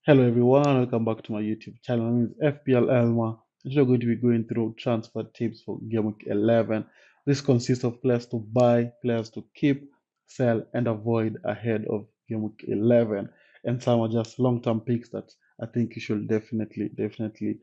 Hello everyone, welcome back to my YouTube channel. My name is FPL Elma. Today we're going to be going through transfer tips for Gameweek 11. This consists of players to buy, players to keep, sell, and avoid ahead of Gameweek 11. And some are just long-term picks that I think you should definitely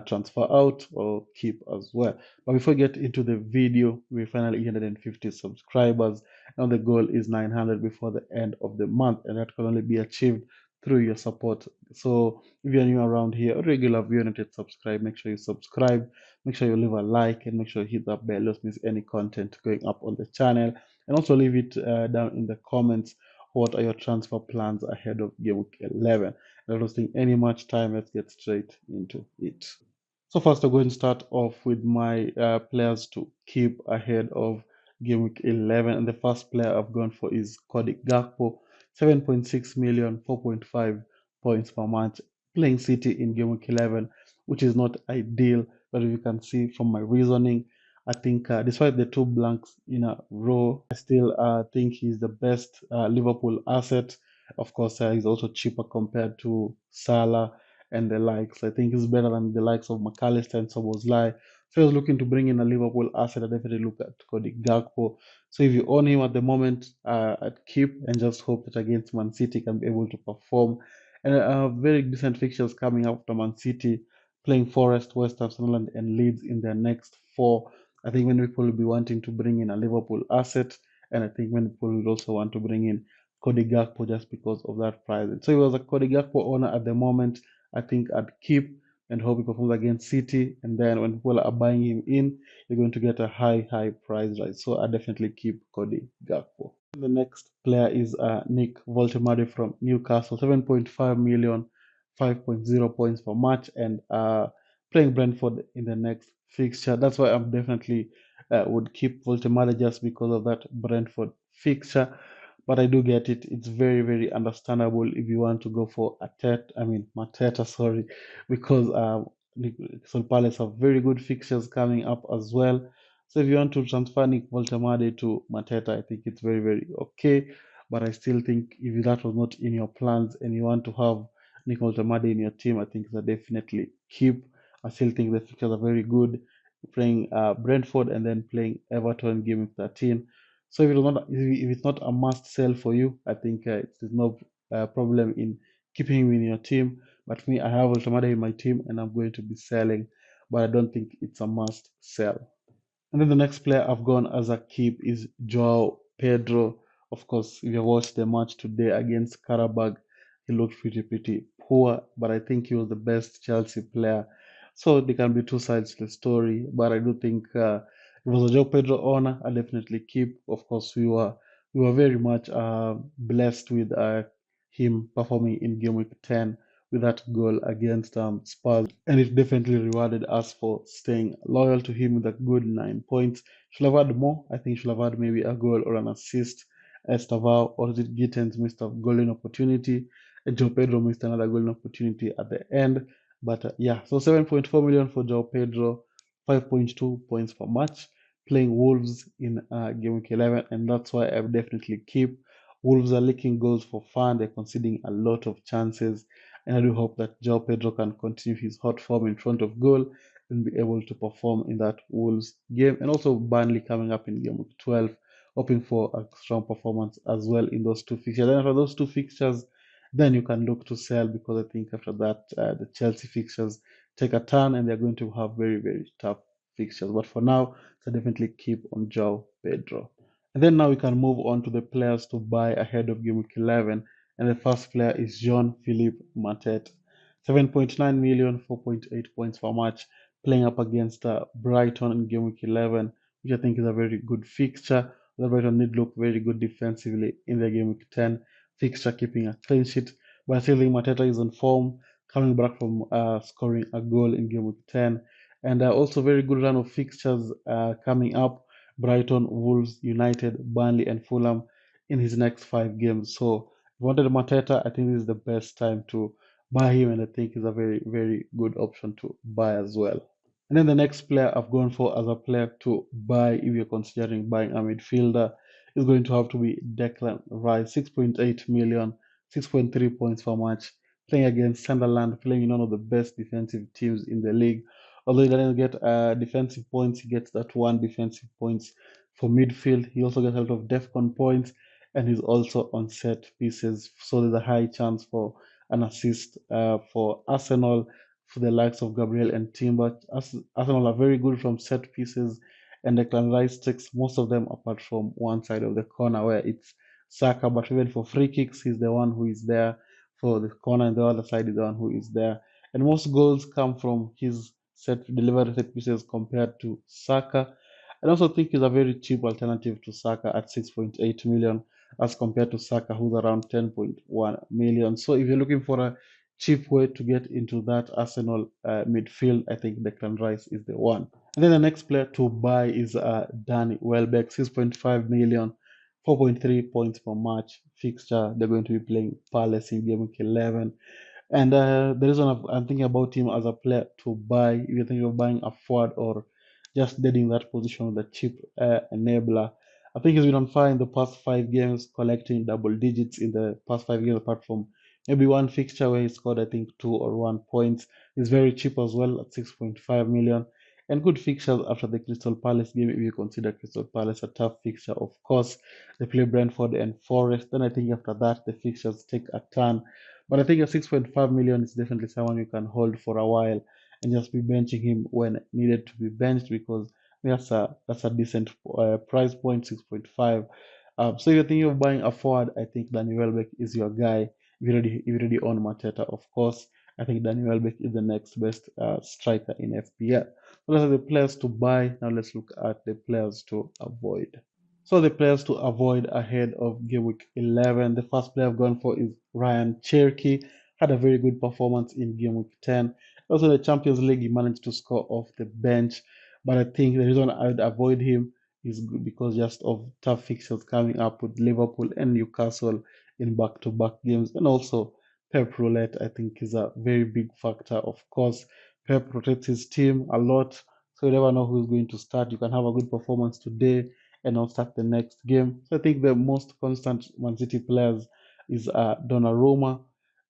transfer out or keep as well. But before we get into the video, we finally 150 subscribers. Now the goal is 900 before the end of the month, and that can only be achieved through your support. So if you're new around here, a regular viewer, not yet subscribe, make sure you subscribe, make sure you leave a like, and make sure you hit that bell, don't miss any content going up on the channel. And also leave it down in the comments. What are your transfer plans ahead of Game Week 11? And I don't think any much time. Let's get straight into it. So first, I'm going to start off with my players to keep ahead of Game Week 11. And the first player I've gone for is Cody Gakpo, 7.6 million, 4.5 points per match, playing City in Game Week 11, which is not ideal. But if you can see from my reasoning, I think despite the two blanks in a row, I still think he's the best Liverpool asset. Of course, he's also cheaper compared to Salah and the likes. I think he's better than the likes of McAllister and Soboslai. So I was looking to bring in a Liverpool asset. I definitely look at Cody Gakpo. So if you own him at the moment, I'd keep and just hope that against Man City can be able to perform. And very decent fixtures coming up for Man City, playing Forest, West Ham, Sunderland, and Leeds in their next four. I think many people will be wanting to bring in a Liverpool asset, and I think many people will also want to bring in Cody Gakpo just because of that price. So he was a Cody Gakpo owner at the moment. I think I'd keep and hope he performs against City. And then when people are buying him in, you're going to get a high price, right? So I definitely keep Cody Gakpo. The next player is Nick Voltemade from Newcastle, 7.5 million, 5.0 points per match, and playing Brentford in the next fixture. That's why I'm definitely would keep Voltemade just because of that Brentford fixture. But I do get it. It's very understandable if you want to go for Mateta, sorry, because Crystal Palace have very good fixtures coming up as well. So if you want to transfer Nick Voltemade to Mateta, I think it's very okay. But I still think if that was not in your plans and you want to have Nick Voltemade in your team, I think it's a definitely keep. I still think the fixtures are very good. Playing Brentford and then playing Everton game week 13. So if it's not a must sell for you, I think there's no problem in keeping him in your team. But me, I have Ultimate in my team, and I'm going to be selling. But I don't think it's a must sell. And then the next player I've gone as a keep is Joao Pedro. Of course, if you watched the match today against Karabag, he looked pretty poor, but I think he was the best Chelsea player. So there can be two sides to the story, but I do think it was a Joao Pedro owner. I definitely keep. Of course, we were very much blessed with him performing in game week 10 with that goal against Spurs, and it definitely rewarded us for staying loyal to him with a good 9 points. Should have had more. I think should have had maybe a goal or an assist. Estavao or did Gittens missed a golden opportunity, and Joe Pedro missed another golden opportunity at the end. But yeah, so 7.4 million for Joe Pedro, 5.2 points per match, playing Wolves in game week 11, and that's why I definitely keep. Wolves are leaking goals for fun. They're conceding a lot of chances. And I do hope that Joao Pedro can continue his hot form in front of goal and be able to perform in that Wolves game. And also Burnley coming up in game week 12, hoping for a strong performance as well in those two fixtures. And after those two fixtures, then you can look to sell because I think after that, the Chelsea fixtures take a turn and they're going to have very tough fixtures. But for now, so definitely keep on Joao Pedro. And then now we can move on to the players to buy ahead of game week 11. And the first player is Jean-Philippe Mateta. 7.9 million, 4.8 points per match, playing up against Brighton in game week 11, which I think is a very good fixture. The Brighton did look very good defensively in the game week 10 fixture, keeping a clean sheet. But I still think Mateta is on form, coming back from scoring a goal in game week 10. And also very good run of fixtures coming up. Brighton, Wolves, United, Burnley, and Fulham in his next 5 games. So if you wanted Mateta, I think this is the best time to buy him, and I think he's a very good option to buy as well. And then the next player I've gone for as a player to buy, if you're considering buying a midfielder, is going to have to be Declan Rice, 6.8 million, 6.3 points per match, playing against Sunderland, playing in one of the best defensive teams in the league. Although he doesn't get defensive points, he gets that one defensive points for midfield. He also gets a lot of DEFCON points, and he's also on set pieces. So there's a high chance for an assist for Arsenal, for the likes of Gabriel and Timber. Arsenal are very good from set pieces, and Declan Rice takes most of them apart from one side of the corner where it's Saka. But even for free kicks, he's the one who is there for the corner, and the other side is the one who is there. And most goals come from his set delivered set pieces compared to Saka. I also think he's a very cheap alternative to Saka at 6.8 million as compared to Saka, who's around 10.1 million. So if you're looking for a cheap way to get into that Arsenal midfield, I think Declan Rice is the one. And then the next player to buy is Danny Welbeck, 6.5 million, 4.3 points per match fixture. They're going to be playing Palace in game week 11. And the reason I'm thinking about him as a player to buy, if you're thinking of buying a forward or just deading that position with a cheap enabler, I think he's been on fire in the past 5 games, collecting double digits in the past 5 games, apart from maybe one fixture where he scored, I think, 2 or 1 points. He's very cheap as well at 6.5 million. And good fixtures after the Crystal Palace game, if you consider Crystal Palace a tough fixture. Of course, they play Brentford and Forest. Then I think after that, the fixtures take a turn. But I think at 6.5 million is definitely someone you can hold for a while and just be benching him when needed to be benched, because that's a decent price point, 6.5. So if you're thinking of buying a forward, I think Danny Welbeck is your guy. If you already own Mateta, of course, I think Danny Welbeck is the next best striker in FPL. So those are the players to buy. Now let's look at the players to avoid. So the players to avoid ahead of game week 11. The first player I've gone for is Ryan Cherky. Had a very good performance in game week 10. Also, in the Champions League, he managed to score off the bench. But I think the reason I'd avoid him is because just of tough fixtures coming up with Liverpool and Newcastle in back-to-back games. And also, Pep Roulette, I think, is a very big factor. Of course, Pep rotates his team a lot, so you never know who's going to start. You can have a good performance today and not start the next game. So I think the most constant Man City players is Donnarumma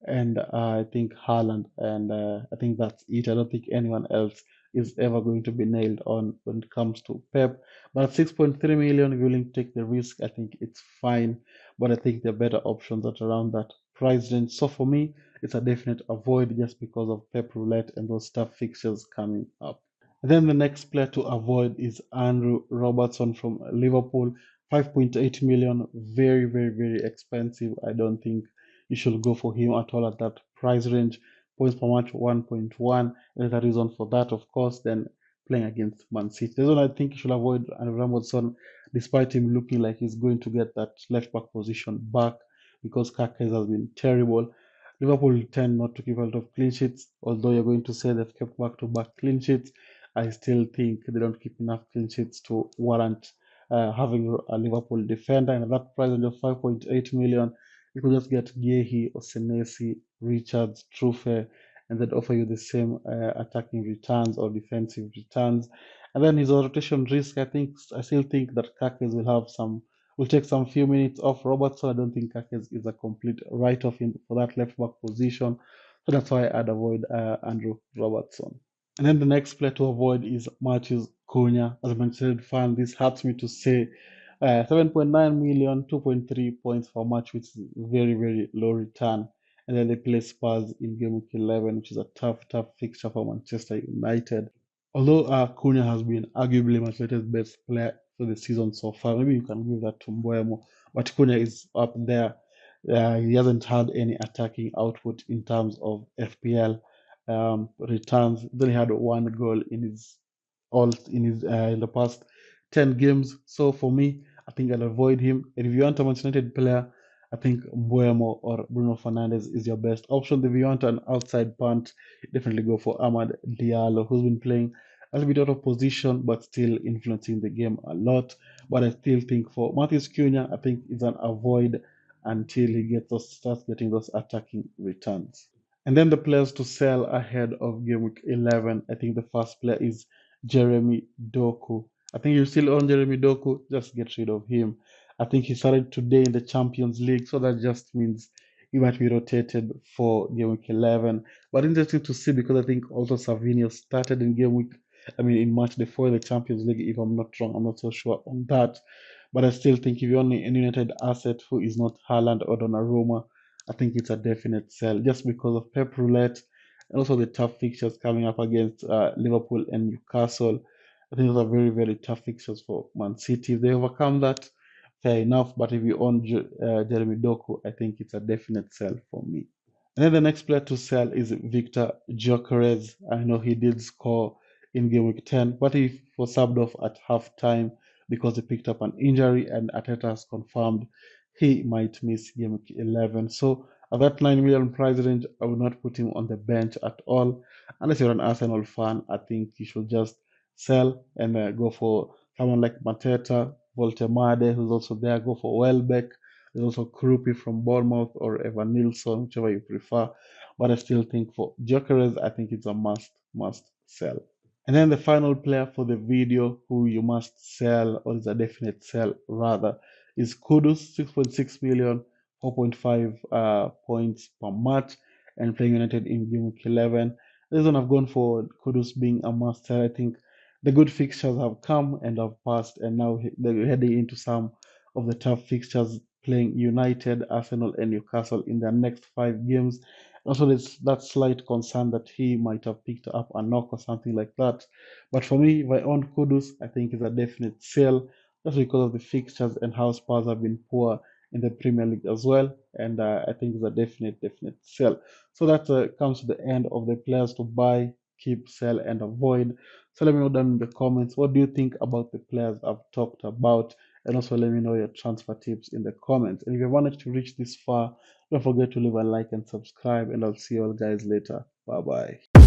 and I think Haaland, and I think that's it. I don't think anyone else is ever going to be nailed on when it comes to Pep. But at 6.3 million, if you're willing to take the risk, I think it's fine. But I think there are better options at around that price range. So for me, it's a definite avoid just because of Pep Roulette and those tough fixtures coming up. And then the next player to avoid is Andrew Robertson from Liverpool. 5.8 million, very, very, very expensive. I don't think you should go for him at all at that price range. Points per match 1.1. There's a reason for that, of course. Then playing against Man City. The reason I think you should avoid Andrew Robertson, despite him looking like he's going to get that left back position back, because Kaka has been terrible. Liverpool tend not to keep a lot of clean sheets, although you're going to say they've kept back to back clean sheets. I still think they don't keep enough clean sheets to warrant having a Liverpool defender. And at that price of 5.8 million, you could just get Gehi, Osenesi, Richards, Trufe, and they'd offer you the same attacking returns or defensive returns. And then his rotation risk, I still think that Kakes will take some few minutes off Robertson. I don't think Kakes is a complete write-off in for that left back position. So that's why I'd avoid Andrew Robertson. And then the next player to avoid is Martins Cunha. As a Manchester United fan, this hurts me to say 7.9 million, 2.3 points for match, which is very, very low return. And then they play Spurs in game week 11, which is a tough, tough fixture for Manchester United. Although Cunha has been arguably Manchester United's best player for the season so far, maybe you can give that to Mbuemo, but Cunha is up there. He hasn't had any attacking output in terms of FPL returns. He only had one goal in the past 10 games. So for me, I think I'll avoid him. And if you want a Manchester United player, I think Mbuemo or Bruno Fernandes is your best option. If you want an outside punt, definitely go for Ahmad Diallo, who's been playing a little bit out of position, but still influencing the game a lot. But I still think for Matheus Cunha, I think it's an avoid until he starts getting those attacking returns. And then the players to sell ahead of game week 11. I think the first player is Jeremy Doku. I think you still own Jeremy Doku, just get rid of him. I think he started today in the Champions League, so that just means he might be rotated for game week 11. But interesting to see because I think also Savinho started in game week, I mean, in match day 4 in the Champions League, if I'm not wrong. I'm not so sure on that. But I still think if you're only an United asset who is not Haaland or Donnarumma, I think it's a definite sell just because of Pep Roulette and also the tough fixtures coming up against Liverpool and Newcastle. I think those are very, very tough fixtures for Man City. If they overcome that, fair enough. But if you own Jeremy Doku, I think it's a definite sell for me. And then the next player to sell is Victor Gyökeres. I know he did score in game week 10, but he was subbed off at halftime because he picked up an injury, and Ateta has confirmed he might miss game week 11. So at that 9 million price range, I would not put him on the bench at all. Unless you're an Arsenal fan, I think you should just sell and go for someone like Mateta, Voltemade, who's also there. Go for Welbeck. There's also Krupi from Bournemouth or Evan Nilsson, whichever you prefer. But I still think for Gyökeres, I think it's a must sell. And then the final player for the video who you must sell, or is a definite sell rather, is Kudus, 6.6 million, 4.5 points per match, and playing United in game week 11. This one I've gone for Kudus being a must sell. I think the good fixtures have come and have passed, and now they're heading into some of the tough fixtures, playing United, Arsenal, and Newcastle in their next 5 games. Also, there's that slight concern that he might have picked up a knock or something like that. But for me, if I own Kudus, I think it's a definite sell just because of the fixtures and how Spurs have been poor in the Premier League as well. And I think it's a definite sell. So that comes to the end of the players to buy, keep, sell, and avoid. So let me know down in the comments, what do you think about the players I've talked about? And also let me know your transfer tips in the comments. And if you wanted to reach this far, don't forget to leave a like and subscribe, and I'll see you all guys later. Bye bye.